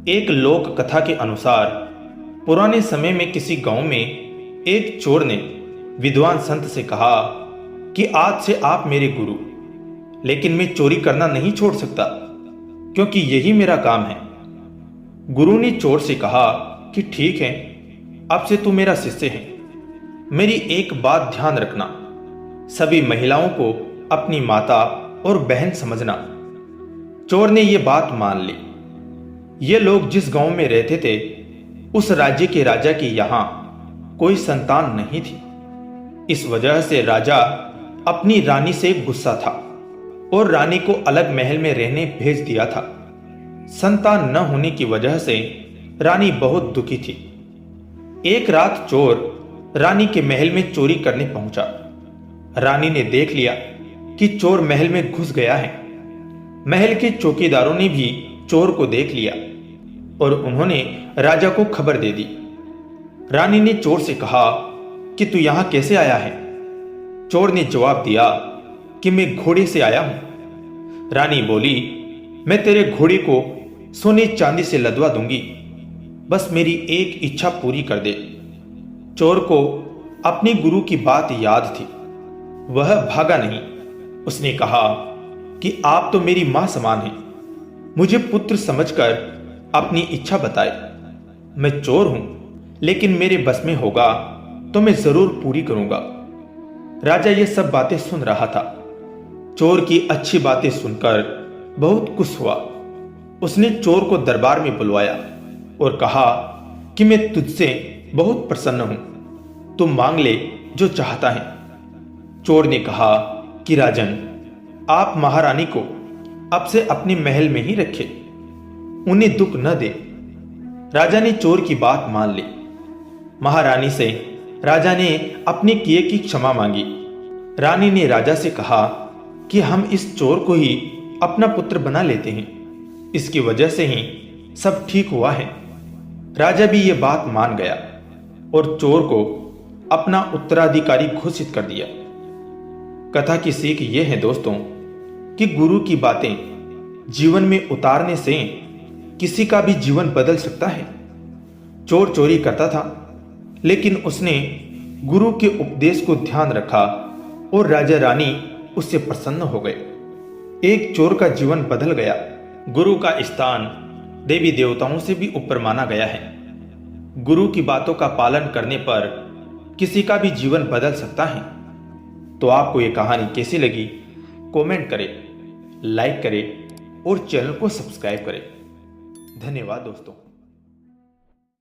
एक लोक कथा के अनुसार पुराने समय में किसी गांव में एक चोर ने विद्वान संत से कहा कि आज से आप मेरे गुरु, लेकिन मैं चोरी करना नहीं छोड़ सकता क्योंकि यही मेरा काम है। गुरु ने चोर से कहा कि ठीक है, अब से तू मेरा शिष्य है। मेरी एक बात ध्यान रखना, सभी महिलाओं को अपनी माता और बहन समझना। चोर ने यह बात मान ली। ये लोग जिस गांव में रहते थे उस राज्य के राजा की यहां कोई संतान नहीं थी। इस वजह से राजा अपनी रानी से गुस्सा था और रानी को अलग महल में रहने भेज दिया था। संतान न होने की वजह से रानी बहुत दुखी थी। एक रात चोर रानी के महल में चोरी करने पहुंचा। रानी ने देख लिया कि चोर महल में घुस गया है। महल के चौकीदारों ने भी चोर को देख लिया और उन्होंने राजा को खबर दे दी। रानी ने चोर से कहा कि तू यहां कैसे आया है? चोर ने जवाब दिया कि मैं घोड़े से आया हूं। रानी बोली, मैं तेरे घोड़े को सोने चांदी से लदवा दूंगी, बस मेरी एक इच्छा पूरी कर दे। चोर को अपने गुरु की बात याद थी। वह भागा नहीं। उसने कहा कि आप तो मेरी मां समान हैं, मुझे पुत्र समझकर अपनी इच्छा बताए। मैं चोर हूं, लेकिन मेरे बस में होगा तो मैं जरूर पूरी करूंगा। राजा ये सब बातें सुन रहा था। चोर की अच्छी बातें सुनकर बहुत खुश हुआ। उसने चोर को दरबार में बुलवाया और कहा कि मैं तुझसे बहुत प्रसन्न हूं, तुम मांग ले जो चाहता है। चोर ने कहा कि राजन, आप महारानी को अब से अपने महल में ही रखे, उन्हें दुख न दे। राजा ने चोर की बात मान ली। महारानी से राजा ने अपने किए की क्षमा मांगी। रानी ने राजा से कहा कि हम इस चोर को ही अपना पुत्र बना लेते हैं, इसकी वजह से ही सब ठीक हुआ है। राजा भी ये बात मान गया और चोर को अपना उत्तराधिकारी घोषित कर दिया। कथा की सीख ये है दोस्तों कि गुरु की बातें जीवन में उतारने से किसी का भी जीवन बदल सकता है। चोर चोरी करता था, लेकिन उसने गुरु के उपदेश को ध्यान रखा और राजा रानी उससे प्रसन्न हो गए। एक चोर का जीवन बदल गया। गुरु का स्थान देवी देवताओं से भी ऊपर माना गया है। गुरु की बातों का पालन करने पर किसी का भी जीवन बदल सकता है। तो आपको ये कहानी कैसी लगी? कमेंट करें, लाइक करें और चैनल को सब्सक्राइब करें। धन्यवाद दोस्तों।